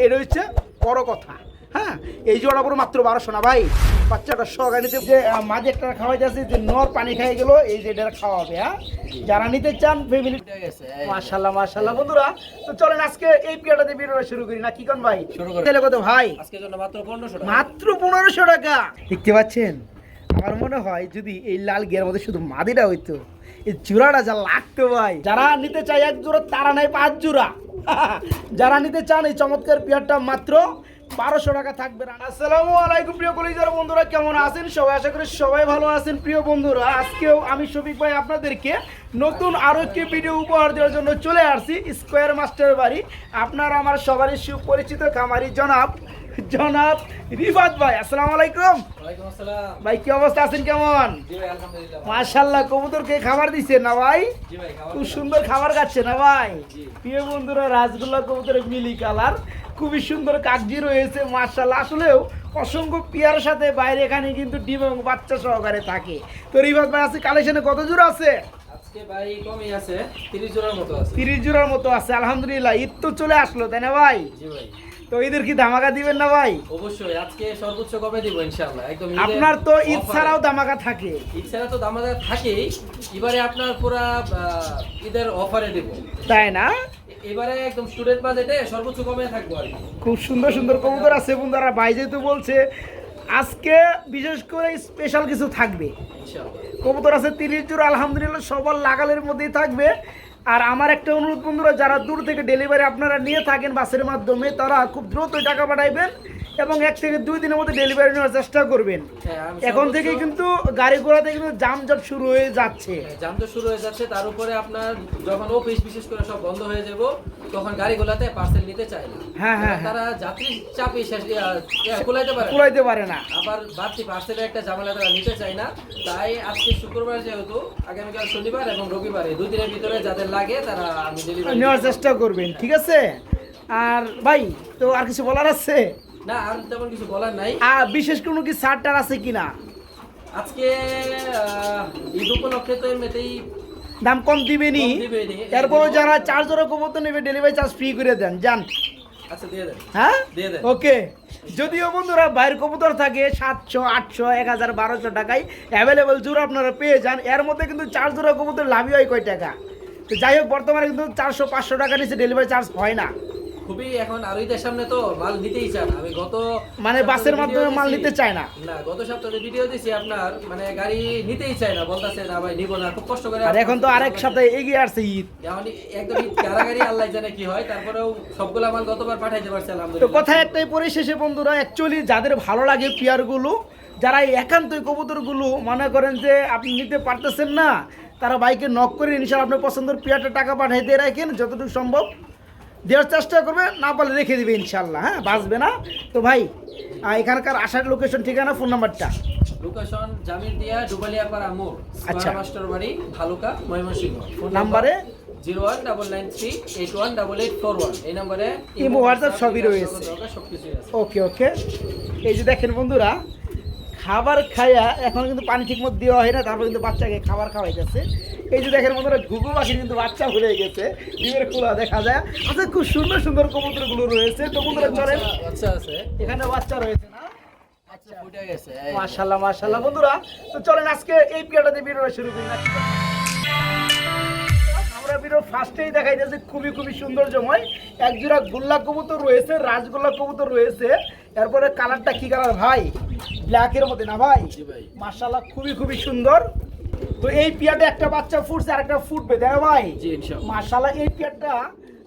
এটা হচ্ছে বড় কথা। হ্যাঁ, এই জোড়া পুরো মাত্র 1200 না ভাই। বাচ্চাটা সহকারে নিতে যে মাঝে একটা খাওয়াই যাচ্ছে যে নর পানি খাই গেল, এই যে এটা খাওয়া হবে। হ্যাঁ, যারা নিতে চান ফ্যামিলি। মাশাআল্লাহ মাশাআল্লাহ বন্ধুরা, তো চলেন আজকে এই পিয়াটাতে ভিডিওটা শুরু করি না কি কোন ভাই? শুরু করি। তাহলে কত ভাই? আজকের জন্য মাত্র 1500 টাকা। মাত্র 1500 টাকা। দেখতে পাচ্ছেন? আমার মনে হয় যদি এই লাল গিয়ার মধ্যে শুধু মাদিটা হইতো, এই জোড়াটা যা লাগতো ভাই। যারা নিতে চায় এক জোড়া, তারা নাই 5 জোড়া। যারা নিতে চান এই চমৎকার পেয়ারটা মাত্র 1200 টাকা থাকবে। আসসালামু আলাইকুম প্রিয় কলিজার বন্ধুরা, কেমন আছেন সবাই? আশা করি সবাই ভালো আছেন। প্রিয় বন্ধুরা, আজকেও আমি শফিক ভাই আপনাদেরকে নতুন আরো একটি ভিডিও উপহার দেওয়ার জন্য চলে আসছি স্কোয়ার মাস্টার বাড়ি। আপনারা আমার সবারই সুপরিচিত খামারি জনাব রিফাত ভাই। আসসালামু আলাইকুম। ওয়ালাইকুম আসসালাম ভাই, কি অবস্থা আছেন? কেমন? জি ভাই, আলহামদুলিল্লাহ। মাশাআল্লাহ, কবুতরকে খাবার দিচ্ছেন না ভাই? জি ভাই, খাবার খুব সুন্দর খাবার খাচ্ছে না ভাই? জি। প্রিয় বন্ধুরা, রাজগোল্লা কবুতরের মিলি কালার, খুবই সুন্দর কাগজি রয়েছে মাশাআল্লাহ। আসলেও অসংখ্য পিয়ার সাথে বাইরে এখানে কিন্তু ডিম এবং বাচ্চা সহকারে থাকে। তো রিফাত ভাই, আছে কালেকশনে কত জোড়া আছে? আজকে ভাই কমই আছে, 30 জোড়ার মতো আছে। 30 জোড়ার মতো আছে। আলহামদুলিল্লাহ, ঈদ তো চলে আসলো তাই না ভাই? জি ভাই। তো ঈদের কি ধামাকা দিবেন না ভাই? অবশ্যই, আজকে সর্বোচ্চ কবে দিব ইনশাআল্লাহ। একদম আপনার তো ঈদ ছাড়াও ধামাকা থাকে। ঈদ ছাড়া তো দামাদা থাকেই, এবারে আপনার পুরা ঈদের অফারে দেব, তাই না? এবারে একদম স্টুডেন্ট বাজেটে সর্বোচ্চ কমে থাকবো আর কি। খুব সুন্দর সুন্দর কবুতর আছে বন্ধুরা। ভাই যেহেতু বলছে আজকে বিশেষ করে স্পেশাল কিছু থাকবে, ইনশাআল্লাহ। কবুতর আছে 30 জোড়া আলহামদুলিল্লাহ, সবার লাগালের মধ্যেই থাকবে। আর আমার একটা অনুরোধ বন্ধুরা, যারা দূর থেকে ডেলিভারি আপনারা নিয়ে থাকেন বাসের মাধ্যমে, তারা খুব দ্রুত টাকা পাঠাইবেন এবং 1 থেকে 2 দিনের মধ্যে ডেলিভারি নেওয়ার চেষ্টা করবেন। এখন থেকে কিন্তু গাড়ি ঘোড়াতে কিন্তু যানজট শুরু হয়ে যাচ্ছে। জাম তো শুরু হয়ে যাচ্ছে, তার উপরে আপনার যখন অফিস বিশেষ করে সব বন্ধ হয়ে যাব, তখন গাড়িগুলোতে পার্সেল নিতে চায় না। হ্যাঁ, তারা যাত্রী চাপে কুলাইতে পারে না। আবার বাড়তি পার্সেলের একটা ঝামেলা তারা নিতে চায় না। তাই আজকে শুক্রবার যেহেতু, আগামীকাল শনিবার এবং রবিবার, এই 2 দিনের ভিতরে যাদের লাগে তারা আমি ডেলিভারি নেওয়ার চেষ্টা করবেন, ঠিক আছে? আর ভাই, তো আর কিছু বলার আছে? না, আর তেমন কিছু বলার নাই। আর বিশেষ কোনো কি ছাড়টার আছে কিনা? আজকে ঈদ উপলক্ষে তো এমনিতেই দাম কম দিবেনি। এরপরও যারা 4 জোড়া কবুতর নেবে ডেলিভারি চার্জ ফ্রি করে দেন, জান? আচ্ছা, দিয়ে দেন। হ্যাঁ, দিয়ে দেন। ওকে। যদিও বন্ধুরা বাইরের কবুতর থাকে 700, 800, 1000, 1200 টাকায় অ্যাভেলেবল জোড়া আপনারা পেয়ে যান। এর মধ্যে কিন্তু 4 জোড়া কবুতর লাভই হয় কয় টাকা? তো যাই হোক, বর্তমানে কিন্তু 400-500 টাকা নিচে ডেলিভারি চার্জ হয় না। খুবই এখন আর ঈদের সামনে তো মাল নিতেই চায় না। আমি গত মানে বাসের মাধ্যমে মাল নিতে চায় না। না, গত সপ্তাহে ভিডিও দিছি আপনার, মানে গাড়ি নিতেই চায় না, বলতাছে না ভাই নিব না, খুব কষ্ট করে। আর এখন তো আরেক সপ্তাহে এগিয়ে আসছে ঈদ। এখন একদম ঈদ কারাগারি, আল্লাহ জানে কি হয়। তারপরেও সবগুলা মাল গতবার পাঠাইতে পারছি তো আলহামদুলিল্লাহ। কথা একটাই পরিশেষে বন্ধুরা, অ্যাকচুয়ালি যাদের ভালো লাগে পেয়ারগুলো, যারা এই একান্তই কবুতরগুলো মনে করেন যে আপনি নিতে পারতেছেন না, তারা বাইকে নক করে ইনশাআল্লাহ আপনার পছন্দের পেয়ারটা টাকা পাঠিয়ে দিয়ে রাখেন, যতটুকু সম্ভব দেওয়ার চেষ্টা করবে, না পারলে রেখে দিবে ইনশাআল্লাহ। হ্যাঁ, বাঁচবে না। তো ভাই, এখানকার আসার লোকেশন, ঠিকানা, ফোন নাম্বারটা? লোকেশন জামিরদিয়া ডুবালিয়াপাড়া মোড়, আচ্ছা। মাস্টার বাড়ি, ভালুকা, ময়মনসিংহ। ফোন নাম্বারে 0199388841। এই নম্বরে ইমো, হোয়াটসঅ্যাপ সবই রয়েছে। সবকিছু আছে। ওকে ওকে। এই যে দেখেন বন্ধুরা, খাবার খাইয়া এখন কিন্তু পানি ঠিক মতো দেওয়া হয় না, তারপর কিন্তু বাচ্চাকে খাবার খাওয়াই যাচ্ছে। এই যে দেখেন বন্ধুরা, ঘুঘু পাখির কিন্তু বাচ্চা ভুলে গেছে, ডিমের খোলা দেখা যায়। আচ্ছা, খুব সুন্দর সুন্দর কবুতরগুলো রয়েছে। তো বন্ধুরা চলেন, বাচ্চা আছে, এখানে বাচ্চা রয়েছে না? আচ্ছা, ফুটে গেছে। মাশাআল্লাহ মাশাআল্লাহ বন্ধুরা, তো চলেন আজকে এই পিয়াটাতে ভিডিওটা শুরু করি না? আমরা ভিডিও ফার্স্টেই দেখাই যাচ্ছে খুবই খুবই সৌন্দর্যময় এক জোড়া গোল্লা কবুতর রয়েছে, রাজগোল্লা কবুতর রয়েছে। এরপরে কালারটা কি কালার ভাই? ব্ল্যাকের মধ্যে না ভাই? জি ভাই। মাশাআল্লাহ, খুবই খুবই সুন্দর। তো এই পিয়াটা একটা বাচ্চা ফুটছে আর একটা ফুটবে, তাই না ভাই? জি, ইনশাআল্লাহ। মাশাআল্লাহ, এই পিয়াটা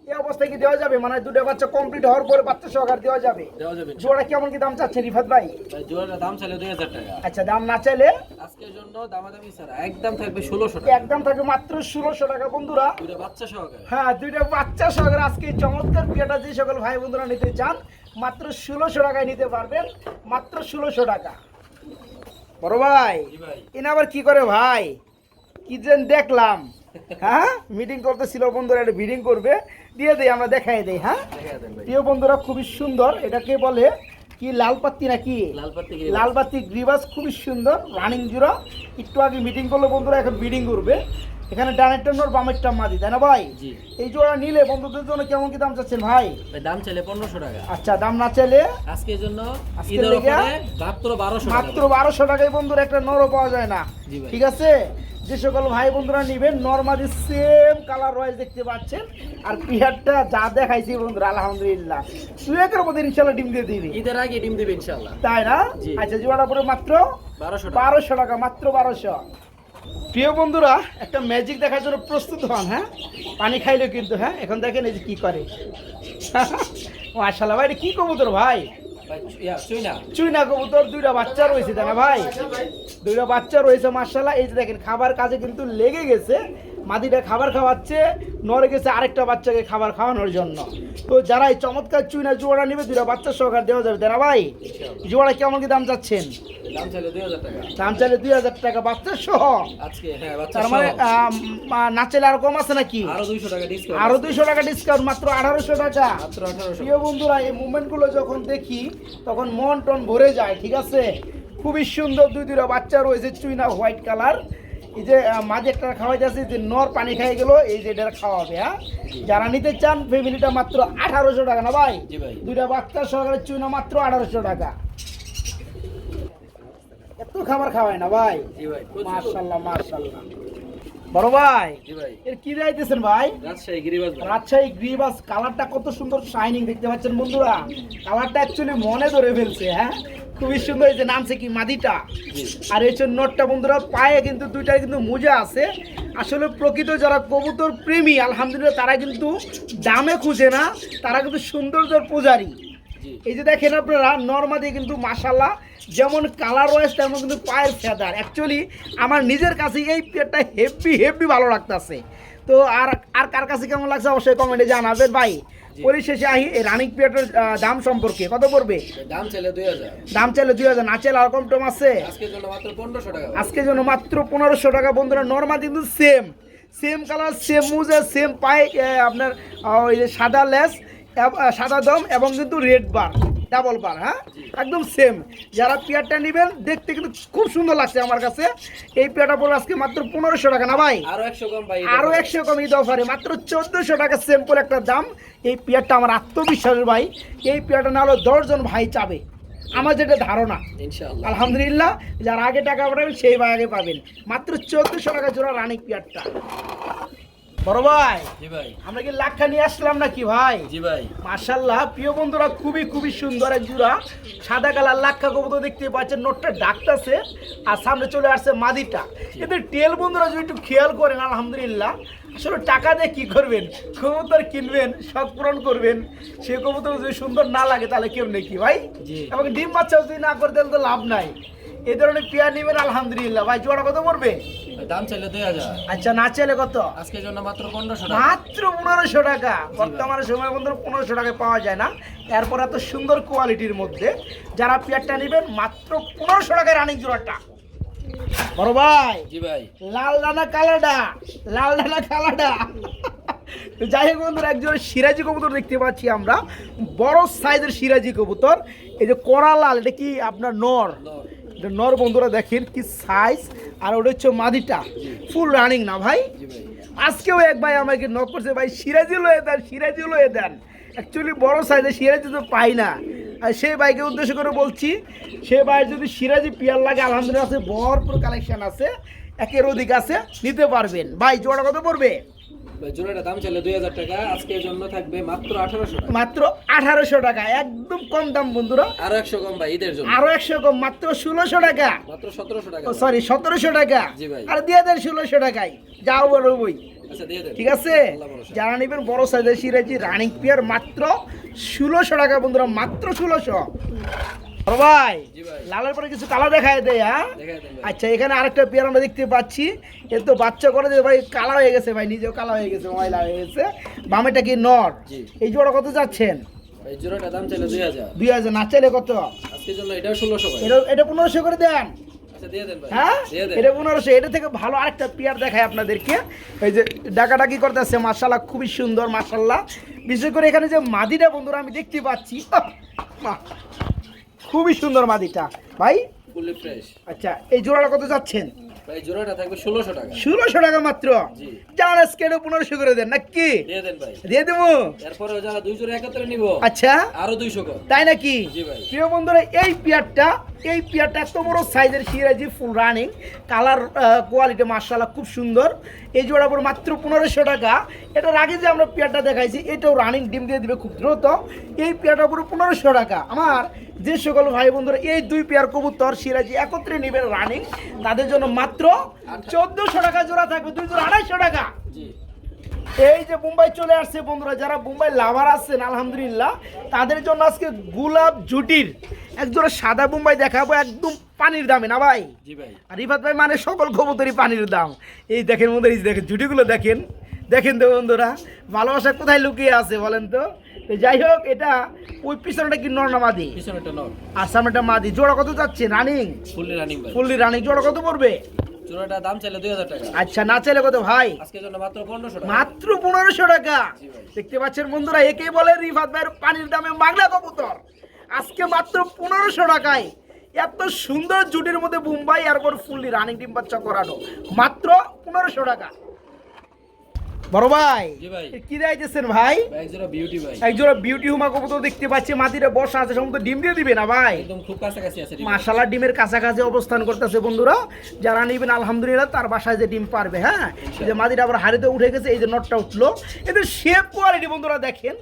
এই অবস্থায় কি দেওয়া যাবে? মানে দুটো বাচ্চা কমপ্লিট হওয়ার পরে বাচ্চা সহকারে দেওয়া যাবে? দেওয়া যাবে। জোড়া কেমন কি দাম চাচ্ছে রিফাত ভাই? জোড়ার দাম চাইলে 2000 টাকা। আচ্ছা, দাম না চাইলে? আজকের জন্য দামাদামি ছাড়া একদম থাকবে 1600 টাকা। একদম থাকবে মাত্র 1600 টাকা বন্ধুরা। দুটো বাচ্চা সহকারে। হ্যাঁ, দুইটা বাচ্চা সহকারে আজকে এই চমৎকার পিয়াটা যে সকল ভাই বন্ধুরা নিতে চান, মাত্র 1600 টাকায় নিতে পারবেন। মাত্র 1600 টাকা। বড় ভাই, জি ভাই। এনে আবার কি করে ভাই? কি যেন দেখলাম। হ্যাঁ, মিটিং করতেছিল বন্ধুরা, একটা মিটিং করবে, দিয়ে দেই, আমরা দেখাই দেই। হ্যাঁ দেখা দেন ভাই। প্রিয় বন্ধুরা, খুবই সুন্দর। এটাকে বলে কি, লাল পাত্তি নাকি? লাল পাত্তি গ্রিবাস, খুবই সুন্দর রানিং জোড়া। একটু আগে মিটিং করলো বন্ধুরা, এখন ব্রিডিং করবে। এখানে ডানেরটা নর বামেরটা মাদি, তাই না ভাই? জি। এই জোড়া নিলে বন্ধুদের জন্য কেমন কি দাম চাচ্ছেন ভাই? ভাই দাম চাইলে 1500 টাকা। আচ্ছা, দাম না চাইলে আজকের জন্য আজকের ঈদের লেগে অফারে মাত্র 1200 টাকা। মাত্র 1200 টাকায় বন্ধুরা একটা নরও পাওয়া যায় না। জি ভাই। ঠিক আছে, যে সকল ভাই বন্ধুরা নিবেন নরমাদি সেম কালার ওয়াইজ দেখতে পাচ্ছেন। আর পিয়ারটা যা দেখাইছি বন্ধুরা আলহামদুলিল্লাহ 2-1 মধ্যে ইনশাআল্লাহ ডিম দিয়ে দিবি, ঈদের আগে ডিম দিবে ইনশাআল্লাহ, তাই না? জি। আচ্ছা, জোড়াটা পরে মাত্র 1200 টাকা। 1200 টাকা, মাত্র 1200। প্রিয় বন্ধুরা, একটা ম্যাজিক দেখার জন্য প্রস্তুত হন। হ্যাঁ, পানি খাইলো কিন্তু। হ্যাঁ, এখন দেখেন এই যে কি করে। মাশাআল্লাহ ভাই, এটা কি কবুতর ভাই? ভাই চুইনা চুইনা কবুতর, দুইটা বাচ্চা রয়েছে, তাই না ভাই? দুইটা বাচ্চা রয়েছে মাশাআল্লাহ। এই যে দেখেন খাবার কাজে কিন্তু লেগে গেছে। মাদিটা খাবার খাওয়াচ্ছে, নড়ে গেছে আরেকটা বাচ্চাকে খাবার খাওয়ানোর জন্য। তো যারা এই চমৎকার চুইনা জোড়া নেবে, দুইটা বাচ্চা সহকার দেওয়া যাবে, তাই না ভাই? জোড়া কেমন কি দাম চাচ্ছেন? দাম চাইলে 2000 টাকা। দাম চাইলে 2000 টাকা, বাচ্চা সহ। আজকে হ্যাঁ বাচ্চা তার মানে না চাইলে আরো কম আছে নাকি? আরো 200 টাকা ডিসকাউন্ট। আরো 200 টাকা ডিসকাউন্ট, মাত্র 1800 টাকা। মাত্র 1800। প্রিয় বন্ধুরা, এই মুভমেন্টগুলো যখন দেখি তখন মন টন ভরে যায়। ঠিক আছে, খুবই সুন্দর দুইটা বাচ্চা রয়েছে চুইনা হোয়াইট কালার। এই যে মাঝে একটা খাওয়াই যাচ্ছে, যে নর পানি খাই গেল, এই যে এটা খাওয়াবে। হ্যাঁ, যারা নিতে চান ফ্যামিলিটা মাত্র 1800 টাকা না ভাই? জি ভাই। দুইটা বাচ্চা সহকারে চুইনা মাত্র 1800 টাকা। এত খাবার খাওয়ায় না ভাই? জি ভাই। মাশাআল্লাহ মাশাআল্লাহ। বড় ভাই, জি ভাই। এর কি যাইতেছেন ভাই? রাজশাহী গিরিবাজ ভাই। রাজশাহী গ্রিবাস। কালারটা কত সুন্দর শাইনিং দেখতে পাচ্ছেন বন্ধুরা। কালারটা অ্যাকচুয়ালি মনে ধরে ফেলছে। হ্যাঁ, খুবই সুন্দর। এই যে নামছে কি মাদিটা, জি। আর এই যে নটটা বন্ধুরা, পায়ে কিন্তু দুইটাই কিন্তু মোজা আছে। আসলে প্রকৃত যারা কবুতর প্রেমী আলহামদুলিল্লাহ, তারা কিন্তু দামে খুঁজে না, তারা কিন্তু সৌন্দর্যের পূজারী। জি। এই যে দেখেন আপনারা নরমাদি কিন্তু মাশাআল্লাহ, যেমন কালার ওয়াইজ তেমন কিন্তু পায়ের ফেদার। অ্যাকচুয়ালি আমার নিজের কাছে এই পেয়ারটা হেভি ভালো লাগতেছে। তো আর আর কার কাছে কেমন লাগছে অবশ্যই কমেন্টে জানাবেন ভাই। পরিশেষে আহি এই রানিং পেয়ারটার দাম সম্পর্কে। কত পড়বে? দাম চাইলে 2000। দাম চাইলে 2000, না চাইলে আর কম টম আছে? আজকের জন্য মাত্র 1500 টাকা। আজকের জন্য মাত্র 1500 টাকা বন্ধুরা। নরমাল কিন্তু সেম কালার, সেম মুজে, সেম পায়ে, আপনার ওই যে সাদা লেস, সাদা দম এবং কিন্তু রেড বার, ডাবল বার। হ্যাঁ, একদম সেম। যারা পেয়ারটা নেবেন দেখতে কিন্তু খুব সুন্দর লাগছে আমার কাছে। এই পেয়ারটা পড়বে আজকে মাত্র 1500 টাকা না ভাই? আরো 100 কম ভাই। আরো 100 কম ঈদ অফারে মাত্র 1400 টাকা সিম্পল একটা দাম। এই পেয়ারটা আমার আত্মবিশ্বাসের ভাই। এই পেয়ারটা না হলে 10 জন ভাই চাবে, আমার যেটা ধারণা। ইনশাআল্লাহ আলহামদুলিল্লাহ, যারা আগে টাকা পাঠাবেন সেই ভাই আগে পাবেন। মাত্র 1400 টাকা জোড়া রানিং পেয়ারটা। বড় ভাই, জি ভাই। আমরা কি লাক্ষা নিয়ে আসলাম নাকি ভাই? জি ভাই। মাশাআল্লাহ প্রিয় বন্ধুরা, খুবই সুন্দর এক জোড়া সাদা কালার লাক্ষা কবুতর দেখতে পাচ্ছেন। নোটটা ডাকতেছে আর সামনে চলে আসছে মাদিটা। এদের টেল বন্ধুরা যদি একটু খেয়াল করেন আলহামদুলিল্লাহ, আসলে টাকা দিয়ে কি করবেন? কবুতর কিনবেন, শখ পূরণ করবেন, সে কবুতর যদি সুন্দর না লাগে তাহলে কেমনে কি ভাই? জি। এবং ডিম বাচ্চা যদি না করে তাহলে তো লাভ নাই। এই ধরনের পেয়ার নেবেন আলহামদুলিল্লাহ। ভাই জোড়া কত পড়বে? দাম চাইলে 2000। আচ্ছা, না চাইলে কত? আজকের জন্য মাত্র 1500 টাকা। মাত্র 1500 টাকা। বর্তমানে সময় বন্ধু 1500 টাকায় পাওয়া যায় না, এরপর এত সুন্দর কোয়ালিটির মধ্যে। যারা পেয়ারটা নেবেন মাত্র 1500 টাকায় রানিং জোড়াটা। বড় ভাই, জি ভাই। লাল ডানা কালাডা। যাই হোক বন্ধুরা, একজন সিরাজি কবুতর দেখতে পাচ্ছি আমরা, বড় সাইজের সিরাজি কবুতর। এই যে কড়া লাল, এটা কি আপনার নর? এটা নর বন্ধুরা, দেখেন কি সাইজ। আর ওটা হচ্ছে মাদিটা, ফুল রানিং না ভাই? জি ভাই। আজকেও এক ভাই আমাকে নক করছে, ভাই সিরাজি লয়ে দেন। অ্যাকচুয়ালি বড় সাইজের সিরাজি তো পাই না, আর সেই ভাইকে উদ্দেশ্য করে বলছি, সে ভাই যদি সিরাজি পেয়ার লাগে আলহামদুলিল্লাহ আছে, ভরপুর কালেকশন আছে, একের অধিক আছে, নিতে পারবেন। ভাই জোড়া কত পড়বে? ভাই জোড়াটা দাম চাইলে 2000 টাকা। আজকের জন্য থাকবে মাত্র 1800 টাকা। মাত্র 1800 টাকা, একদম কম দাম বন্ধুরা। আরো 100 কম ভাই ঈদের জন্য। আরো 100 কম, মাত্র 1600 টাকা। মাত্র 1700 টাকা। সরি 1700 টাকা। জি ভাই। আর দিয়ে দেন 1600 টাকায়, যাও বড় বই। আচ্ছা দিয়ে দেন। ঠিক আছে, আল্লাহ ভরসা। যারা নেবেন বড় সাইজের সিরাজি রানিং পেয়ার মাত্র 1600 টাকা বন্ধুরা, মাত্র 1600। ভাই জি ভাই। লালের পরে কিছু কালার দেখায় দেয়। হ্যাঁ, দেখায় দেন ভাই। আচ্ছা, এখানে আরেকটা পেয়ার আমরা দেখতে পাচ্ছি। এর তো বাচ্চা করে যে ভাই কালা হয়ে গেছে, ভাই নিজেও কালা হয়ে গেছে, ময়লা হয়ে গেছে। বামেটা কি নর? জি। এই জোড়া কত যাচ্ছেন? ভাই জোড়াটা দাম চাইলে 2000। 2000, না চাইলে কত? আজকের জন্য এটাও 1600 ভাই। এটা 1500 করে দেন। আচ্ছা দিয়ে দেন ভাই। হ্যাঁ, দিয়ে দেন। এটা 1500। এটা থেকে ভালো আরেকটা পেয়ার দেখায় আপনাদেরকে। এই যে ডাকাডাকি করতেছে, মাশাআল্লাহ খুবই সুন্দর মাশাআল্লাহ। বিশেষ করে এখানে যে মাদিটা বন্ধুরা আমি দেখতে পাচ্ছি, খুবই সুন্দর মাদিটা ভাই। Fully fresh. আচ্ছা, এই জোড়াটা কত যাচ্ছেন? ভাই জোড়াটা থাকবে 1600 টাকা। 1600 টাকা মাত্র। জি। যারা স্কেলে 1500 করে দেন নাকি? দিয়ে দেন ভাই। দিয়ে দেবো। এরপরে যারা 2 জোড়া একত্রে নিব আচ্ছা আরো 200 কম। তাই নাকি? জি ভাই। প্রিয় বন্ধুরা এই পেয়ারটা এত বড় সাইজের সিরাজি ফুল রানিং কালার কোয়ালিটি মাশাআল্লাহ খুব সুন্দর। এই জোড়া পড়বে মাত্র 1500 টাকা। এটার আগে যে আমরা পেয়ারটা দেখাইছি এটাও রানিং ডিম দিয়ে দিবে খুব দ্রুত। এই পেয়ারটা পড়বে 1500 টাকা। আমার যে সকল ভাই বন্ধুরা এই দুই পেয়ার কবুতর সিরাজি একত্রে নেবেন রানিং তাদের জন্য মাত্র 1400 টাকা জোড়া থাকবে, 2 জোড়া 250 টাকা। জি। এই যে মুম্বাই চলে আসছে বন্ধুরা, যারা মুম্বাই লাভার আছেন আলহামদুলিল্লাহ তাদের জন্য আজকে গোলাপ জুটির এক জোড়া সাদা মুম্বাই দেখাবো একদম পানির দামে না ভাই? জি ভাই। আর রিফাত ভাই মানে সকল কবুতরই পানির দাম। এই দেখেন বন্ধুরা, এই দেখেন জুটিগুলো দেখেন তো বন্ধুরা, ভালোবাসা কোথায় লুকিয়ে আছে বলেন তো? তো যাই হোক, এটা ওই পিছনটা কি নর না মাদি? পিছনেরটা নর আর সামনেটা মাদি। জোড়া কত যাচ্ছে রানিং? ফুললি রানিং ভাই। Fully running. জোড়া কত পড়বে? জোড়াটা দাম চাইলে 2000 টাকা। আচ্ছা, না চাইলে কত ভাই? আজকের জন্য মাত্র 1500 টাকা। মাত্র 1500 টাকা। জি ভাই। দেখতে পাচ্ছেন বন্ধুরা, একেই বলে রিফাত ভাইয়ের পানির দামে বাংলা কবুতর। আজকে মাত্র 1500 টাকায় এত সুন্দর জুটির মধ্যে মুম্বাই এরপর ফুললি রানিং ডিম বাচ্চা করানো মাত্র 1500 টাকা। বড় ভাই জি ভাই। কি দিয়েছেন ভাই? ভাই এক জোড়া বিউটি ভাই। এক জোড়া বিউটি হুমা কবুতর দেখতে পাচ্ছি, মাটিতে বসা আছে, সমস্ত ডিম দিয়ে দিবে না ভাই? একদম খুব কাছাকাছি আছে। মাশাআল্লাহ ডিমের কাছাকাছি অবস্থান করতেছে বন্ধুরা। যারা নেবেন আলহামদুলিল্লাহ তার বাসায় যে ডিম পারবে। হ্যাঁ, এই যে মাদিটা আবার হাড়িতে উঠে গেছে, এই যে নটটা উঠলো। এদের শেপ কোয়ালিটি বন্ধুরা দেখেন।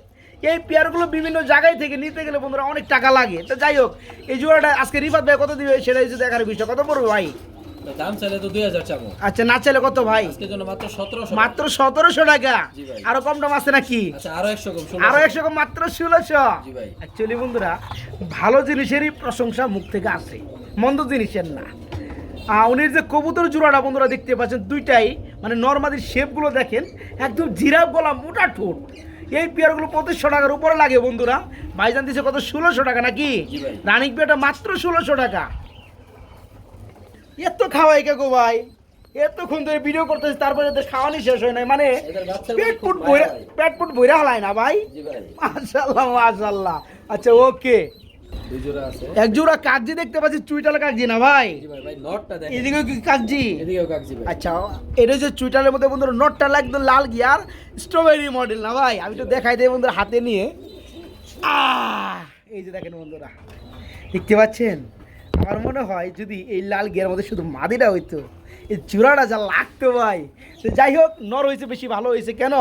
এই পেয়ারগুলো বিভিন্ন জায়গায় থেকে নিতে গেলে বন্ধুরা অনেক টাকা লাগে। তো যাই হোক, এই জোড়াটা আজকে রিফাত ভাই কত দিবে সেটা হচ্ছে দেখার বিষয়। কত পড়বে ভাই? দাম চাইলে তো 2000 চাবো। আচ্ছা, না চাইলে কত ভাই? আজকের জন্য মাত্র 1700। মাত্র 1700 টাকা। জি ভাই। আরো কম দাম আছে নাকি? আচ্ছা আরো 100 কম। আরো 100 কম, মাত্র 1600। জি ভাই। অ্যাকচুয়ালি বন্ধুরা ভালো জিনিসেরই প্রশংসা মুখ থেকে আসে, মন্দ জিনিসের না। উনির যে কবুতর জোড়াটা বন্ধুরা দেখতে পাচ্ছেন, দুইটাই মানে নর্মাদির শেপগুলো দেখেন, একদম জিরাফ গলা, মোটা ঠোঁট। এই পেয়ারগুলো 2500 টাকার উপরে লাগে বন্ধুরা। ভাইজান দিচ্ছে কত? 1600 টাকা নাকি? জি ভাই। রানিক পেয়ারটা মাত্র 1600 টাকা। এত খাওয়াই কে গো ভাই? এতক্ষণ ধরে ভিডিও করতেছি তারপরে তো খাওয়ানি শেষ হয় নাই, মানে এদের বাচ্চাগুলো পেট খুব ফুট মায়া বইরা হয়। পেট ফুট বইরা হালায় না ভাই? জি ভাই। মাশাআল্লাহ মাশাআল্লাহ। আচ্ছা ওকে, 2 জোড়া আছে। এক জোড়া কাগজি দেখতে পাচ্ছি, চুইটাল কাগজি না ভাই? জি ভাই। ভাই নটটা দেখেন। এদিকেও কি কাগজি? এদিকেও কাকজি ভাই। আচ্ছা, এটা হচ্ছে চুইটালের মধ্যে বন্ধুরা নটটা একদম লাল গিয়ার স্ট্রবেরি মডেল না ভাই? আমি তো দেখাই দেই বন্ধুরা হাতে নিয়ে। এই যে দেখেন বন্ধুরা, দেখতে পাচ্ছেন? আমার মনে হয় যদি এই লাল গিয়ার মধ্যে শুধু মাদিটা হইতো, এই চূড়াটা যা লাগতো ভাই। তো যাই হোক, নর হয়েছে বেশি ভালো হয়েছে। কেন?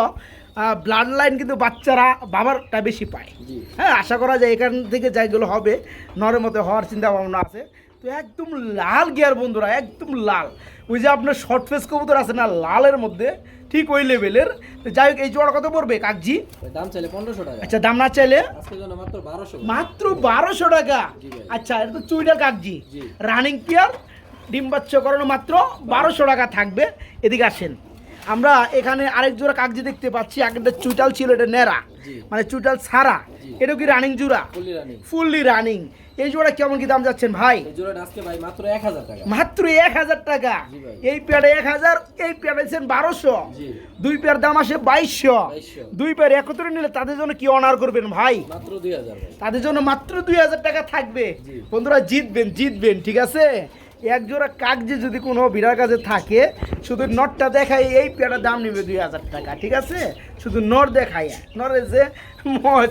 ব্লাড লাইন কিন্তু বাচ্চারা বাবারটা বেশি পায়। জি। হ্যাঁ, আশা করা যায় এখান থেকে যাইগুলো হবে নরের মতো হওয়ার চিন্তা ভাবনা আছে। তো একদম লাল গিয়ার বন্ধুরা, একদম লাল। ওই যে আপনার শর্ট ফেস কবুতর আছে না লালের মধ্যে, ঠিক ওই লেভেলের। তো যাই হোক, এই জোড়া কত পড়বে কাকজি? ভাই দাম চাইলে 1500 টাকা। আচ্ছা, দাম না চাইলে আজকের জন্য মাত্র 1200। মাত্র 1200 টাকা। জি ভাই। আচ্ছা, এটা তো চুইটাল কাকজি, জি। রানিং পেয়ার, ডিম বাচ্চা করানো, মাত্র 1200 টাকা থাকবে। এদিকে আসেন, আমরা এখানে আরেক জোড়া কাগজি দেখতে পাচ্ছি। একটা চুইটাল ছিল, এটা নেড়া, জি। মানে চুইটাল ছাড়া। জি। এটা কি রানিং জোড়া? Fully running. Fully running. এই জোড়া কেমন কি দাম যাচ্ছেন ভাই? এই জোড়াটা আজকে ভাই মাত্র 1000 টাকা। মাত্র 1000 টাকা। জি ভাই। এই পেয়ারে 1000, এই পেয়ারে দিচ্ছেন 1200। জি। দুই পেয়ার দাম আসে 2200। 2200। দুই পেয়ার একত্রে নিলে তাদের জন্য কি অনার করবেন ভাই? মাত্র 2000 ভাই। তাদের জন্য মাত্র 2000 টাকা থাকবে। জি। বন্ধুরা জিতবেন, ঠিক আছে? এক জোড়া কাগজি যদি কোনো বিড়ার কাছে থাকে, শুধু নটটা দেখাই এই পেয়ারটার দাম নেবে 2000 টাকা, ঠিক আছে? শুধু নর দেখাই, নরের যে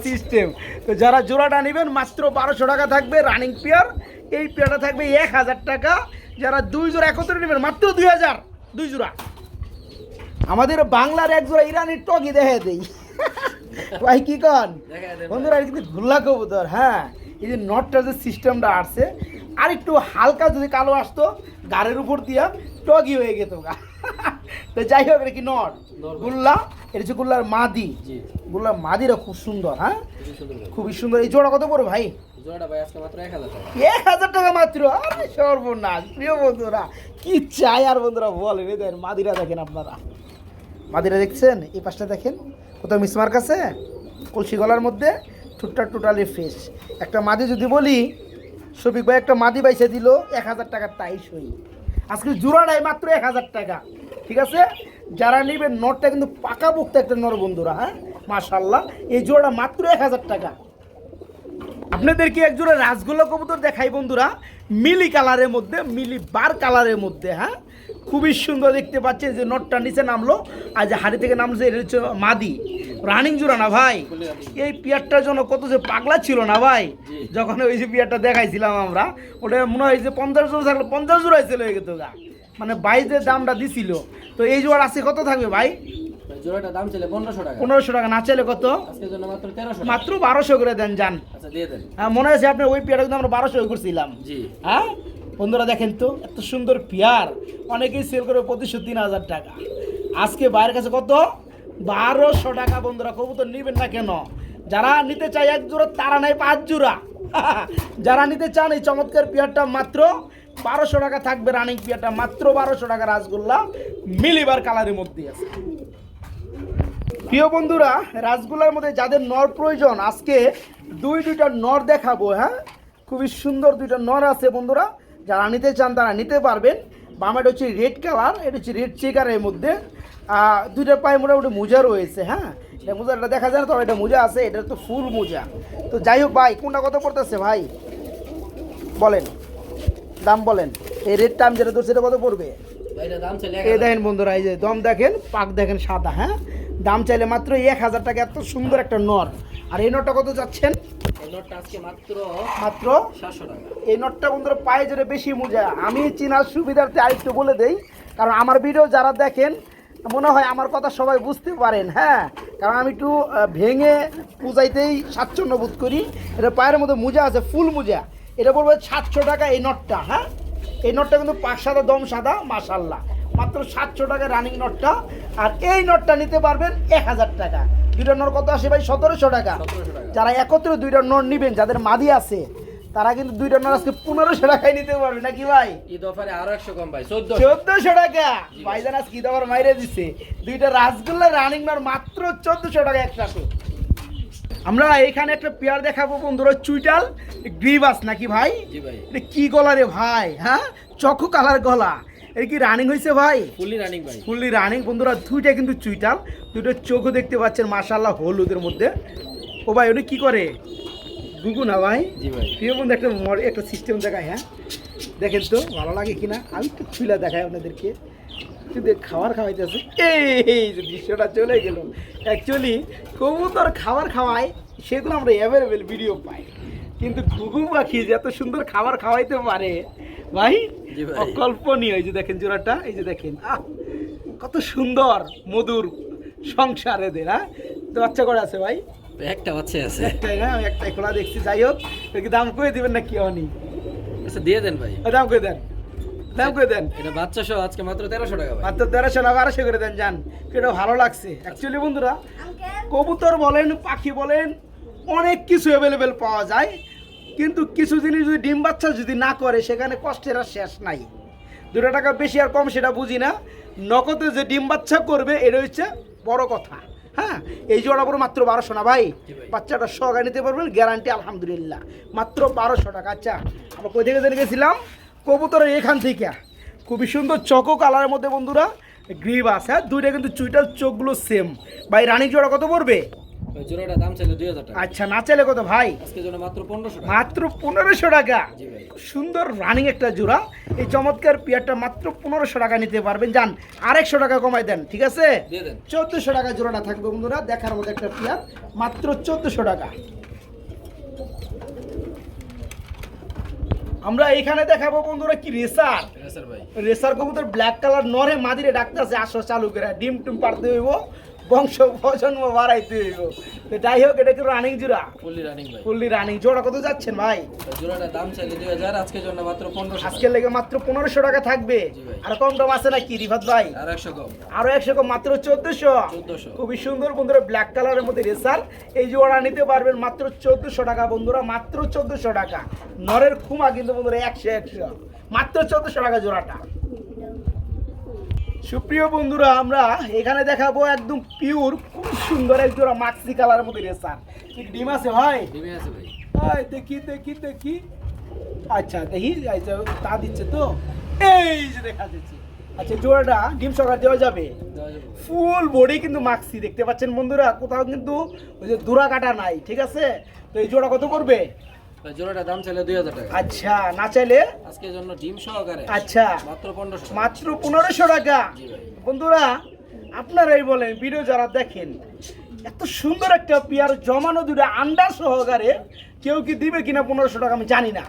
সিস্টেম। তো যারা জোড়াটা নেবেন মাত্র 1200 টাকা থাকবে রানিং পেয়ার। এই পেয়ারটা থাকবে 1000 টাকা। যারা 2 জোড়া একত্রে নেবেন মাত্র 2000, 2 জোড়া। আমাদের বাংলার এক জোড়া ইরানি টগি দেখে দেই ভাই, কি কন দেখায় দেন বন্ধুরা? এটা কিন্তু ঘুল্লা কবুতর। হ্যাঁ, এই যে নটটার যে সিস্টেমটা আসছে, আর একটু হালকা যদি কালো আসতো গাড়ির উপর দিয়া টগি হয়ে যেত গা। তো যাই হোক, এটা কি নট নর। গুল্লা, এটা হচ্ছে গুল্লার মাদি। জি। গুল্লার মাদিরা খুব সুন্দর। হ্যাঁ, খুবই সুন্দর ভাই। খুবই সুন্দর। এই জোড়া কত পড়ে ভাই? জোড়াটা ভাই আজকে মাত্র 1000 টাকা। 1000 টাকা মাত্র। আরে সর্বনাশ প্রিয় বন্ধুরা, কি চাই আর বন্ধুরা বলেন। এই দেখেন মাদিরা, দেখেন আপনারা মাদিরা দেখছেন? এই পাশটা দেখেন, কোথাও মিসমার্ক আছে? কলসি গলার মধ্যে, ঠোঁটটা টোটালি ফ্রেশ। একটা মাদি যদি বলি, শফিক ভাই একটা মাদি বাইসে দিল 1000 টাকার, তাই সই। আজকে জোড়াটাই মাত্র 1000 টাকা, ঠিক আছে? যারা নেবেন নটটা কিন্তু পাকা পোক্ত একটা নর বন্ধুরা। হ্যাঁ, মাশাআল্লাহ। এই জোড়াটা মাত্র 1000 টাকা। আপনাদেরকে একজোড়া রাসগোল্লা কবুতর দেখাই বন্ধুরা, মিলি কালারের মধ্যে, মিলি বার কালারের মধ্যে। হ্যাঁ, খুবই সুন্দর দেখতে পাচ্ছেন যে নটটা নিচে নামলো আর যে হাড়ি থেকে নামছে এটা হচ্ছে মাদি রানিং জোড়া না ভাই। এই পিয়ারটার জন্য কত যে পাগলা ছিল না ভাই, যখন ওই যে পিয়ারটা দেখাইছিলাম আমরা, ওটা মনে হয় যে 50 জোড়া থাকলে 50 জোড়াই চলে গেত গা, মানে বাইজের দামটা দিছিল। তো এই জোড়া আছে কত থাকবে ভাই? জোড়াটা দাম ছিল 1500 টাকা। 1500 টাকা না চাইলে কত? আজকের জন্য মাত্র 1300 মাত্র 1200 করে দেন যান। আচ্ছা দিয়ে দেন। হ্যাঁ, মনে আছে আপনি ওই পেয়ারটা কিন্তু আমরা 1200 করছিলাম। জি হ্যাঁ বন্ধুরা, দেখেন তো এত সুন্দর পেয়ার, অনেকেই সেল করে 3000 টাকা। আজকে বাইরের কাছে কত? 1200 টাকা। বন্ধুরা কবুতর নিবেন না কেন? যারা নিতে চায় এক জোড়া, তারা নাই 5 জোড়া। যারা নিতে চান এই চমৎকার পেয়ারটা মাত্র 1200 টাকা থাকবে। রানিং পেয়ারটা মাত্র 1200 টাকা, রাসগোল্লা মিলিবার কালারের মধ্যে আছে। প্রিয় বন্ধুরা, রাসগোল্লার মধ্যে যাদের নর প্রয়োজন, আজকে দুইটা নর দেখাবো। হ্যাঁ, খুবই সুন্দর দুইটা নর আছে বন্ধুরা, যারা নিতে চান তারা নিতে পারবেন। বামেটা হচ্ছে রেড কালার, এটা হচ্ছে রেড চেকারের মধ্যে। দুইটার পায়ে মোটামুটি মোজা রয়েছে। হ্যাঁ, এটা মোজাটা দেখা যায় না, তবে এটা মোজা আছে, এটা তো ফুল মোজা। তো যাই হোক ভাই, কোনটা কত পড়তেছে ভাই বলেন, দাম বলেন। এই রেডটা আমি যেটা ধরছি এটা কত পড়বে? এই দেখেন বন্ধুরা, এই যে দম দেখেন, পাক দেখেন সাদা। হ্যাঁ, দাম চাইলে মাত্র 1000 টাকা, এত সুন্দর একটা নর। আর এই নটটা কত যাচ্ছেন? এই নটটা আজকে মাত্র 700 টাকা। এই নটটা বন্ধুরা পায়ে যেটা বেশি মোজা, আমি চেনার সুবিধার্থে আরেকটু বলে দেই, কারণ আমার ভিডিও যারা দেখেন মনে হয় আমার কথা সবাই বুঝতে পারেন। হ্যাঁ, কারণ আমি একটু ভেঙে পূজাইতেই স্বাচ্ছন্দ্য বোধ করি। এটা পায়ের মধ্যে মোজা আছে, ফুল মোজা। এটা বলবো 700 টাকা এই নটটা। হ্যাঁ, এই নটটা কিন্তু পাক সাদা, দম সাদা, মাশাল্লাহ, মাত্র 700 টাকা রানিং নটটা। আর এই নটটা নিতে পারবেন 1000 টাকা। দুইটা নর কত আসে ভাই? 1700 টাকা। যারা একত্রে দুইটা নর নিবেন, যাদের মাদি আছে, তারা কিন্তু দুইটা নর আজকে 1500 টাকায় নিতে পারবে নাকি ভাই? ঈদ অফারে আরো 100 কম ভাই, 1400 টাকা। ভাইজান আজকে ঈদ অফার মাইরে দিচ্ছে। দুইটা রাসগোল্লা রানিং নর মাত্র 1400 টাকা একসাথে। আমরা এখানে একটা পেয়ার দেখাবো বন্ধুরা, চুইটাল গ্রিবাস নাকি ভাই? জি ভাই। এটা কি গলা রে ভাই? হ্যাঁ, চকো কালার গলা। এটা কি রানিং হয়েছে ভাই? ফুলি রানিং ভাই, ফুললি রানিং। বন্ধুরা দুইটা কিন্তু চুইটাল, দুটো চোখও দেখতে পাচ্ছেন মাশাআল্লাহ হলুদের মধ্যে। ও ভাই ওটা কি করে? গুগু না ভাই? জি ভাই। প্রিয় বন্ধু, একটা সিস্টেম দেখায়। হ্যাঁ, দেখেন তো ভালো লাগে কিনা। আমি একটু ছুইলা দেখাই আপনাদেরকে। কিন্তু খাবার খাওয়াইতেছে, এই যে দৃশ্যটা চলে গেল। অ্যাকচুয়ালি কবুতর খাবার খাওয়ায়, সেগুলো আমরা অ্যাভেলেবেল ভিডিও পাই, কিন্তু ঘুঘু পাখি যে এত সুন্দর খাবার খাওয়াইতে পারে ভাই, অকল্পনীয়। এই যে দেখেন জোড়াটা, এই যে দেখেন কত সুন্দর মধুর সংসার এদের। হ্যাঁ, তো বাচ্চা করে আছে ভাই? একটা বাচ্চা আছে, একটাই না, একটাই খোলা দেখছি। যাই হোক, কি দাম করে দিবেন না কি অনি? আচ্ছা দিয়ে দেন ভাই, দাম করে দেন, দাম করে দেন। এটা বাচ্চা সহ আজকে মাত্র 1300 টাকা ভাই। মাত্র 1300 না 1200 করে দেন যান। এটা ভালো লাগছে। অ্যাকচুয়ালি বন্ধুরা, কবুতর বলেন, পাখি বলেন, অনেক কিছু অ্যাভেলেবেল পাওয়া যায়, কিন্তু কিছু জিনিস যদি ডিম বাচ্চা যদি না করে, সেখানে কষ্টের আর শেষ নাই। 2 টাকা বেশি আর কম সেটা বুঝি না, নগদে যে ডিম বাচ্চা করবে এটা হচ্ছে বড় কথা। হ্যাঁ, এই জোড়া পুরো মাত্র 1200 না ভাই? বাচ্চাটা সহকারে নিতে পারবেন, গ্যারান্টি আলহামদুলিল্লাহ, মাত্র 1200 টাকা। আচ্ছা, আমরা কই থেকে জেনে গেছিলাম? কবুতরের এখান থেকে। খুবই সুন্দর চকো কালারের মধ্যে বন্ধুরা গ্রিবাস। হ্যাঁ, দুইটা কিন্তু চুইটাল, চোখগুলো সেম। ভাই রানিং জোড়া কত পড়বে? ওই জোড়াটা দাম ছিল 2000 টাকা। আচ্ছা, না চাইলে কত ভাই? আজকে জন্য মাত্র 1500 টাকা। মাত্র 1500 টাকা। জি ভাই। সুন্দর রানিং একটা জোড়া। এই চমৎকার পেয়ারটা মাত্র 1500 টাকা নিতে পারবেন। যান, আর 100 টাকা কমাই দেন, ঠিক আছে? দিয়ে দেন। 1400 টাকা জোড়াটা থাকবে বন্ধুরা, দেখার মতো একটা পেয়ার, মাত্র 1400 টাকা। আমরা এখানে দেখাবো বন্ধুরা কি রেসার। রেসার ভাই, রেসার কবুতর ব্ল্যাক কালার নরে মাদিরে ডাকতেছে, আসো চালু করে ডিম টুম পারতে হইব, বংশ প্রজন্ম বাড়াইতে হইব। তো যাই হোক, এটা কি রানিং জোড়া? ফুলি রানিং ভাই। Fully running. জোড়া কত যাচ্ছেন ভাই? জোড়াটার দাম ছিল 2000, আজকে জন্য মাত্র 1500। আজকের লেগে মাত্র 1500 টাকা থাকবে। জি ভাই। আর কম টম আছে নাকি রিফাত ভাই? আর 100 কম। আরো 100 কম, মাত্র 1400। খুবই সুন্দর বন্ধুরা, ব্ল্যাক কালারের মধ্যে রেসার। এই জোড়া নিতে পারবেন মাত্র 1400 টাকা বন্ধুরা, মাত্র 1400 টাকা। নরের খুমা কিন্তু বন্ধুরা 100, মাত্র 1400 টাকা জোড়াটা। সুপ্রিয় বন্ধুরা, আমরা এখানে দেখাবো একদম পিওর, খুব সুন্দর এক জোড়া মাক্সি কালারের মধ্যে রেসার। ঠিক ডিম আছে ভাই? ডিমে আছে ভাই। দেখি দেখি দেখি। আচ্ছা দেখি, তা দিচ্ছে তো, এই যে দেখা যাচ্ছে। আচ্ছা, জোড়াটা ডিম সকার দেওয়া যাবে? ফুল বডি কিন্তু মাক্সি দেখতে পাচ্ছেন বন্ধুরা, কোথাও কিন্তু ওই যে দুরা কাটা নাই, ঠিক আছে? তো এই জোড়া কত করবে? ভাই জোড়াটা দাম চাইলে 2000 টাকা। আচ্ছা, না চাইলে আজকের জন্য ডিম সহকারে আচ্ছা মাত্র 1500 টাকা। মাত্র 1500 টাকা। জি ভাই। বন্ধুরা আপনারাই বলেন ভিডিও যারা দেখেন, এত সুন্দর একটা পেয়ার জমানো দুটো আন্ডা সহকারে কেউ কি দিবে কিনা 1500 টাকা আমি জানি না।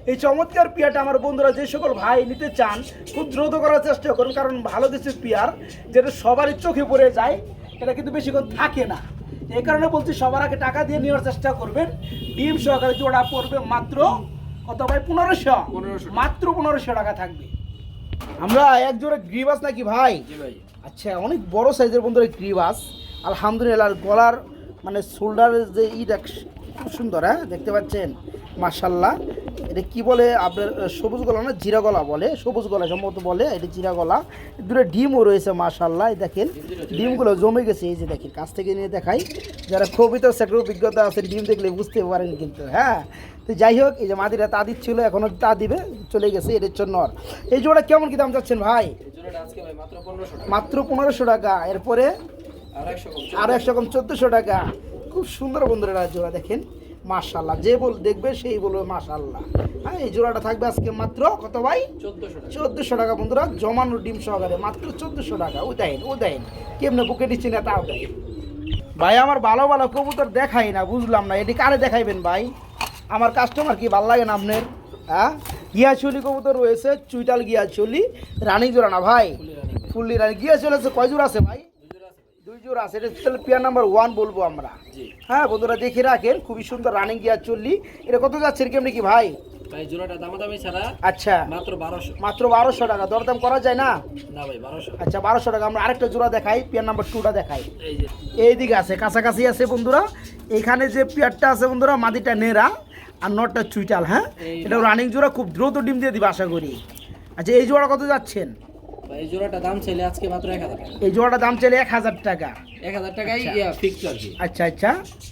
এই চমৎকার পেয়ারটা আমার বন্ধুরা যে সকল ভাই নিতে চান খুব দ্রুত করার চেষ্টা করুন, কারণ ভালো কিছু পেয়ার যেটা সবারই চোখে পড়ে যায় এটা কিন্তু বেশিক্ষণ থাকে না। এই কারণে বলছি সবার আগে টাকা দিয়ে নেওয়ার চেষ্টা করবেন। ডিম সহকারে জোড়া পড়বে মাত্র কত ভাই? 1500। মাত্র 1500 টাকা থাকবে। আমরা এক জোড়া গ্রিবাস নাকি ভাই? জি ভাই। আচ্ছা, অনেক বড় সাইজের বন্ধুরা গ্রিবাস, আলহামদুলিল্লাহ। আর গলার মানে শোল্ডারের যে ইটা খুব সুন্দর, হ্যাঁ দেখতে পাচ্ছেন, মাশাল্লাহ। এটা কি বলে আপনার? সবুজ গলা না জিরা গলা বলে, সবুজ গলা সম্ভবত বলে, এটা জিরা গলা। দুটো ডিমও রয়েছে মাশাল্লাহ। দেখেন ডিমগুলো জমে গেছে, এই যে দেখেন কাছ থেকে নিয়ে দেখাই, যারা কবিতার সেক্টর অভিজ্ঞতা আছে ডিম দেখলে বুঝতে পারেন কিন্তু। হ্যাঁ, তো যাই হোক, এই যে মাদিরা তা দিচ্ছিল, এখনও তা দিবে, চলে গেছে। এটার জন্য এই জোড়া কেমন কি দাম যাচ্ছেন ভাই? এই জোড়াটা আজকে ভাই মাত্র 1500 টাকা। মাত্র 1500 টাকা। এরপরে আর 100 কম। আরো 100 কম, 1400 টাকা। খুব সুন্দর বন্ধুরা জোড়া দেখেন মাশাল্লাহ। যে দেখবে সেই বলবে মাশাল্লাহ। হ্যাঁ, এই জোড়াটা থাকবে আজকে মাত্র কত ভাই? 1400 টাকা। 1400 টাকা বন্ধুরা, জমানো ডিম সহকারে মাত্র 1400 টাকা। ও দেন কেমনে বুকে দিচ্ছি না তাও দেয় ভাই। আমার ভালো ভালো কবুতর দেখাই না, বুঝলাম না এটি কারে দেখাইবেন ভাই? আমার কাস্টমার কি ভালো লাগে না আপনার? হ্যাঁ, গিয়াচলি কবুতর রয়েছে, চুইটাল গিয়াচলি, রানিং জোড়া না ভাই? ফুললি রানিং গিয়াচলি আছে। কয় জোড়া আছে ভাই? 2 জোড়া আছে। এটা তাহলে পেয়ার নাম্বার 1 বলবো আমরা। হ্যাঁ বন্ধুরা, দেখে রাখেন, খুবই সুন্দর রানিং গিয়াচলি। এটা কত যাচ্ছে কেমনি কি ভাই? ভাই জোড়াটা দামাদামি ছাড়া আচ্ছা মাত্র 1200। মাত্র 1200 টাকা। দরদাম করা যায় না? না ভাই 1200। আচ্ছা 1200 টাকা। আমরা আরেকটা জোড়া দেখাই, পেয়ার নাম্বার 2টা দেখাই। এই যে এইদিকে আছে, কাছাকাছি আছে বন্ধুরা। এখানে যে পেয়ারটা আছে বন্ধুরা, মাদিটা নেড়া আর নটটা চুইটাল। হ্যাঁ, এটা রানিং জোড়া, খুব দ্রুত ডিম দিয়ে দিবে আশা করি। আচ্ছা, এই জোড়া কত যাচ্ছেন? ভাই এই জোড়াটা দাম চাইলে আজকে মাত্র 1000 টাকা। এই জোড়াটা দাম চাইলে 1000 টাকা। 1000 টাকাই ফিক্স আর কি। আচ্ছা আচ্ছা,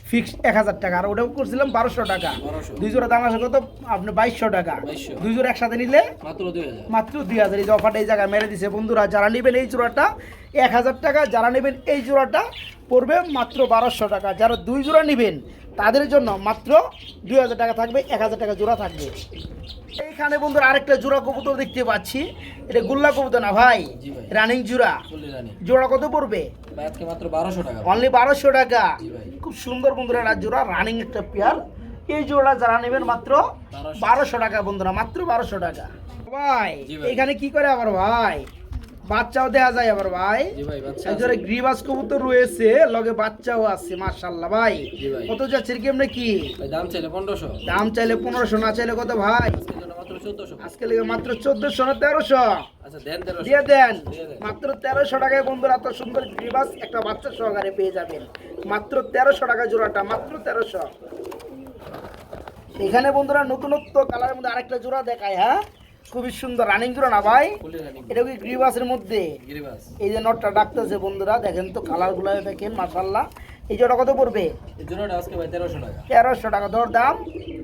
ফিক্সড 1000 টাকা। আর ওটাও করছিলাম 1200 টাকা। 1200। 2 জোড়া দাম আছে কত আপনি? 2200 টাকা। 2200। 2 জোড়া একসাথে নিলে মাত্র 2000। মাত্র 2000। এই যে অফারটা এই জায়গায় মেরে দিছে বন্ধুরা। যারা নেবেন এই জোড়াটা 1000 টাকা, যারা নেবেন এই জোড়াটা পড়বে মাত্র 1200 টাকা। যারা 2 জোড়া নেবেন তাদের জন্য মাত্র 2000 টাকা থাকবে, 1000 টাকা জোড়া থাকবে। এইখানে বন্ধুরা আরেকটা জোড়া কবুতর দেখতে পাচ্ছি। এটা গুল্লা কবুতর না ভাই? জি ভাই। রানিং জোড়া। ফুললি রানি। জোড়া কত পড়বে? ভাই আজকে মাত্র 1200 টাকা। অনলি 1200 টাকা। জি ভাই। খুব সুন্দর বন্ধুরা একটা জোড়া, রানিং একটা পেয়ার। এই জোড়া যারা নেবেন মাত্র 1200 টাকা বন্ধুরা, মাত্র 1200 টাকা ভাই। জি ভাই। এখানে কি করে আবার ভাই? বাচ্চাও দেয়া যায় আবার ভাই। জি ভাই বাচ্চা এই জোড়া গ্রিবাস কবুতর রয়েছে, লগে বাচ্চাও আছে মাশাআল্লাহ ভাই। জি ভাই। কত যাচ্ছে কেমনে কি? ভাই দাম চাইলে 1500। দাম চাইলে 1500, না চাইলে কত ভাই? আজকের জন্য মাত্র 1400। আজকে লেগে মাত্র 1400 না 1300? আচ্ছা দেন 1300। দিয়ে দেন। দিয়ে দেন। মাত্র 1300 টাকায় বন্ধুরা এত সুন্দর গ্রিবাস একটা বাচ্চা সহকারে পেয়ে যাবেন। মাত্র 1300 টাকা জোড়াটা, মাত্র 1300। এখানে বন্ধুরা নতুনত্ব কালারের মধ্যে আরেকটা জোড়া দেখায়। হ্যাঁ, খুবই সুন্দর রানিং জোড়া না ভাই? ফুললি রানি। এটা কি গ্রিবাসের মধ্যে? গিরিবাস। এই যে নটটা ডাকতেছে বন্ধুরা, দেখেন তো কালারগুলো দেখেন মাশাআল্লাহ। এই জোড়া কত পড়বে? এই জোড়াটা আজকে ভাই 1300 টাকা। 1300 টাকা। দর দাম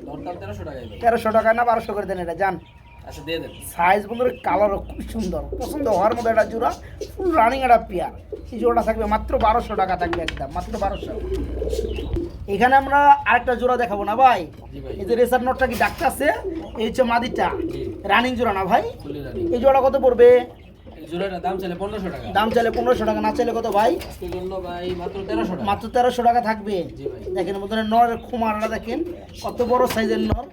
দরদাম 1300 টাকাই ভাই। 1300 টাকা না 1200 করে দেন এটা যান। আচ্ছা দিয়ে দেন। সাইজ বন্ধুরা কালারও খুব সুন্দর, পছন্দ হওয়ার মতো একটা জোড়া, ফুল রানিং একটা পেয়ার। এই জোড়াটা থাকবে মাত্র 1200 টাকা থাকবে একদম, মাত্র 1200। এখানে আমরা আরেকটা জোড়া দেখাবো না ভাই? জি ভাই। এই যে রেসার নটটা কি ডাকতেছে, এই হচ্ছে মাদিটা, জি। রানিং জোড়া না ভাই? ফুললি রানি। এই জোড়া কত পড়বে? এই জোড়াটার দাম চাইলে 1500 টাকা। দাম চাইলে 1500 টাকা, না চাইলে কত ভাই? আজকের জন্য ভাই মাত্র 1300 টাকা। মাত্র 1300 টাকা থাকবে। জি ভাই। দেখেন বন্ধুরা নরের খুমারটা দেখেন কত বড় সাইজের নর।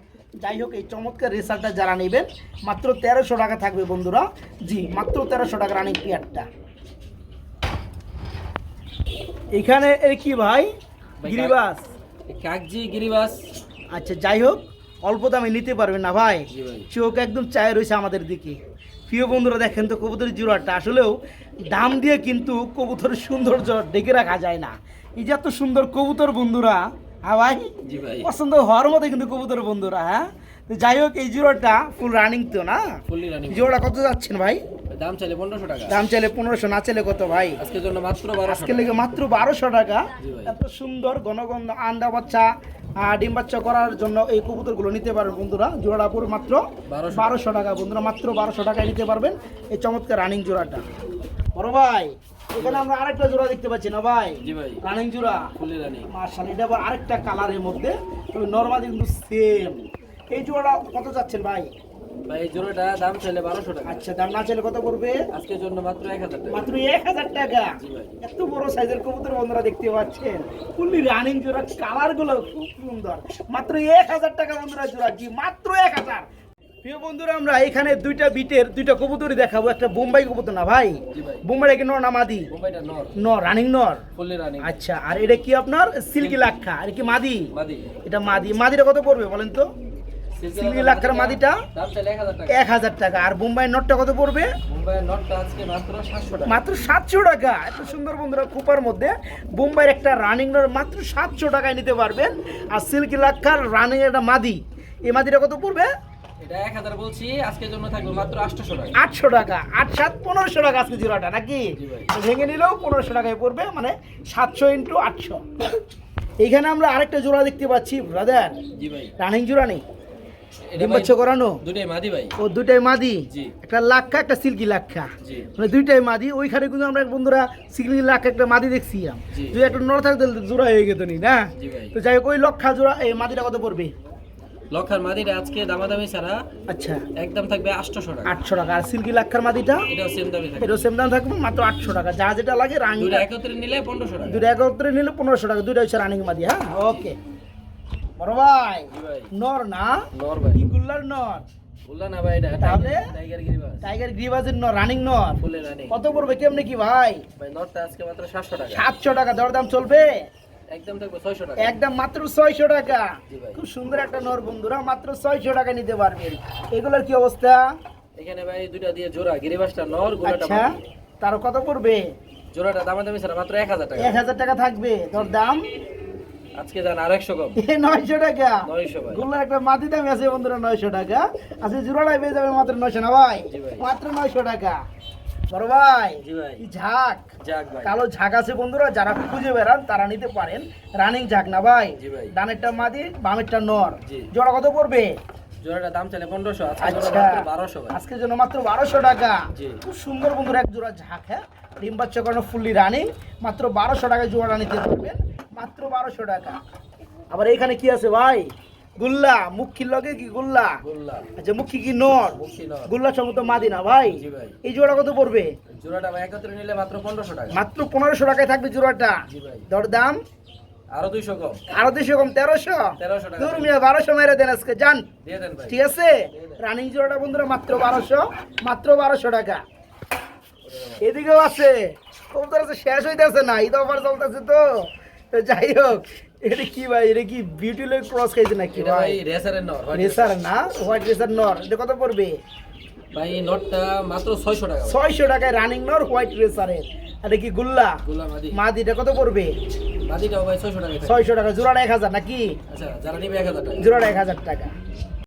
যাই হোক, এই চমৎকার রেসারটা যারা নেবেন মাত্র 1300 টাকা থাকবে বন্ধুরা। জি, মাত্র 1300 টাকা রানিং পেয়ারটা। এখানে এই কি ভাই? গিরিবাস। এই কাকজি গিরিবাস। আচ্ছা, যাই হোক, অল্প দামে নিতে পারবেন না ভাই? জি ভাই। চোখ একদম চায় রয়েছে আমাদের দিকে। প্রিয় বন্ধুরা দেখেন তো কবুতরের জোড়াটা, আসলেও দাম দিয়ে কিন্তু কবুতরের সৌন্দর্য ডেকে রাখা যায় না। এই যে এত সুন্দর কবুতর বন্ধুরা, হ্যাঁ ভাই? জি ভাই। পছন্দ হওয়ার মতো কিন্তু কবুতর বন্ধুরা। হ্যাঁ, তো যাই হোক, এই জোড়াটা ফুল রানিং তো না? ফুললি রানি। জোড়া কত যাচ্ছেন ভাই? দাম চাইলে 1500 টাকা। দাম চাইলে 1500, না চাইলে কত ভাই? আজকের জন্য মাত্র 1200 আজকে লেগে মাত্র 1200 টাকা। জি ভাই। এত সুন্দর ঘন ঘন আন্ডা বাচ্চা ডিম বাচ্চা করার জন্য এই কবুতরগুলো নিতে পারবেন বন্ধুরা। জোড়া পুরো মাত্র 1200 টাকা বন্ধুরা, মাত্র 1200 টাকায় নিতে পারবেন এই চমৎকার রানিং জোড়াটা। বড় ভাই এখানে আমরা আরেকটা জোড়া দেখতে পাচ্ছি না ভাই? জি ভাই। রানিং জোড়া। Fully running. মাশাআল্লাহ, এটা আবার আরেকটা কালারের মধ্যে, তবে নরমালি কিন্তু সেম। এই জোড়াটা কত যাচ্ছেন ভাই? ভাই এই জোড়াটা দাম চাইলে 1200 টাকা। আচ্ছা, দাম না চাইলে কত পড়বে? আজকের জন্য মাত্র 1000 টাকা। মাত্র 1000 টাকা। জি ভাই। এত বড় সাইজের কবুতর বন্ধুরা দেখতে পাচ্ছেন, ফুললি রানিং জোড়া, কালার গুলো খুব সুন্দর। মাত্র 1000 টাকা বন্ধুরা জোড়া, জি মাত্র 1000। প্রিয় বন্ধুরা, আমরা এখানে দুইটা বিটের দুইটা কবুতরই দেখাবো। একটা বোম্বাই কবুতর না ভাই? জি ভাই। বোম্বাই কি নর না মাদি? বোম্বাইটা নর। নর, রানিং নর। Fully running. আচ্ছা, আর এটা কি আপনার সিল্কি লাক্ষা? আর কি মাদি? মাদি। এটা মাদি। মাদিটা কত পড়বে বলেন তো? সিল্কি লাক্ষার মাদিটা দাম চাইলে 1000 টাকা। 1000 টাকা। আর বোম্বাই নটটা কত পড়বে? মুম্বাইয়ের নটটা আজকে মাত্র 700 টাকা। মাত্র 700 টাকা। এত সুন্দর বন্ধুরা কুপার মধ্যে বোম্বাইয়ের একটা রানিং নর মাত্র 700 টাকায় নিতে পারবেন। আর সিল্কি লাক্ষার রানিং একটা মাদি, এই মাদিটা কত পড়বে? এটা 1000 বলছি, আজকের জন্য থাকবে মাত্র 800 টাকা। 800 টাকা। 8 7 1500 টাকা আজকে জোড়াটা নাকি? জি ভাই। তো ভেঙে নিলেও 1500 টাকায় পড়বে, মানে 700 × 800। এইখানে আমরা আরেকটা জোড়া দেখতে পাচ্ছি ব্রাদার, জি ভাই। রানিং জোড়া নেই, এটা ডিম ভাই বাচ্চা করানো। দুটাই মাদি ভাই। ও দুটাই মাদি। জি। একটা লাক্ষা, একটা সিল্কি লাক্ষা, জি। মানে দুইটাই মাদি। ওইখানে কিন্তু আমরা বন্ধুরা সিল্কি লাক্ষা একটা মাদি দেখছি। জি। যদি একটা নর থাকতো তাহলে জোড়া হয়ে যেত নি না? জি ভাই। তো যাই হোক, ওই লক্ষা জোড়া এই মাদিটা কত পড়বে? লক্ষার মাদিটা আজকে দামাদামি ছাড়া আচ্ছা, একদম থাকবে 800 টাকা। 800 টাকা। আর সিল্কি লাক্ষার মাদিটা এটাও সেম দামে থাকবে। এটাও সেম দাম থাকবে, মাত্র 800 টাকা। যা যেটা লাগে রানিং, দুটো একত্রে নিলে 1500 টাকা। দুটো একত্রে নিলে 1500 টাকা। দুটো হচ্ছে রানিং মাদি। হ্যাঁ, ওকে বড় ভাই। জি ভাই। নর না? নর ভাই। কি গুল্লার নর? বললা না ভাই, এটা তাহলে? টাইগার গিরিবাস। টাইগার গ্রিবাজের নর, রানিং নর। ফুলে রানিং। কত পড়বে কেমনে কি ভাই? ভাই নটটা আজকে মাত্র 700 টাকা। 700 টাকা। দরদাম চলবে? একদম থাকবে 600 টাকা। একদম মাত্র 600 টাকা। জি ভাই। খুব সুন্দর একটা নর বন্ধুরা, মাত্র 600 টাকা নিতে পারবেন। এগুলোর কি অবস্থা? এখানে ভাই দুইটা দিয়ে জোড়া, গিরিবাসটা নর, গোলাটা আচ্ছা, মাদি। তার কত পড়বে? জোড়াটা দামাদামি ছাড়া মাত্র 1000 টাকা। 1000 টাকা থাকবে। দরদাম আজকে যান আর 100 কম। 900 টাকা। 900 ভাই। গুল্লার একটা মাটি দামি আছে বন্ধুরা, 900 টাকা। আচ্ছা, জোড়াটাই পেয়ে যাবে মাত্র 900 না ভাই? জি ভাই। মাত্র 900 টাকা। বড় ভাই, জি ভাই। কি ঝাঁক, যাক ভাই। কালো ঝাঁক আছে বন্ধুরা, যারা খুঁজে বেড়ান তারা নিতে পারেন। রানিং ঝাঁক না ভাই? জি ভাই। ডানেরটা মাদি, বামেরটা নর। জি। জোড়া কত পড়বে? জোড়াটা দাম চাইলে 1500, আজকে জোড়া আচ্ছা, মাত্র 1200 ভাই। আজকের জন্য মাত্র 1200 টাকা। জি। খুব সুন্দর বন্ধুরা এক জোড়া ঝাঁক। হ্যাঁ, ডিম বাচ্চা করানো ফুললি রানিং, মাত্র 1200 টাকায় জোড়া নিতে পারবেন, মাত্র 1200 টাকা। আবার এইখানে কি আছে ভাই? গুল্লা। মুখির লগে কি গুল্লা? গোল্লা। আচ্ছা, মুখি কি নর? মুখী নর। গুল্লা সম্ভবত মাদি না ভাই? জি ভাই। এই জোড়া কত পড়বে? জোড়াটা ভাই একত্রে নিলে মাত্র 1500 টাকা। মাত্র 1500 টাকায় থাকবে জোড়াটা। জি ভাই। দরদাম আরো 200 কম। আরো 200 কম, 1300। 1300 টাকা। দূর মিয়া, 1200 মেরে দেন আজকে, যান। দিয়ে দেন ভাই। ঠিক আছে, রানিং জোড়াটা বন্ধুরা মাত্র 1200, মাত্র 1200 টাকা। এদিকেও আছে কবুতর, আছে শেষ হইতেছে না, ঈদ অফার চলতেছে তো। তো যাই হোক, এটা কি ভাই? এটা কি বিউটি লয় ক্রস খাইছে নাকি এটা ভাই? ভাই রেসারের নর। রেসার না, হোয়াইট রেসার নর। এটা কত পড়বে? ভাই এই নটটা মাত্র 600 টাকা ভাই। 600 টাকায় রানিং নর, হোয়াইট রেসারের। আর এটা কি গুল্লা গোল্লা মাদি। মাদি? এটা কত পড়বে? মাদিটাও ভাই 600 টাকা। 600 টাকা। জোড়াটা 1000 নাকি? আচ্ছা, যারা নিবে 1000 টাকা। জোড়াটা 1000 টাকা।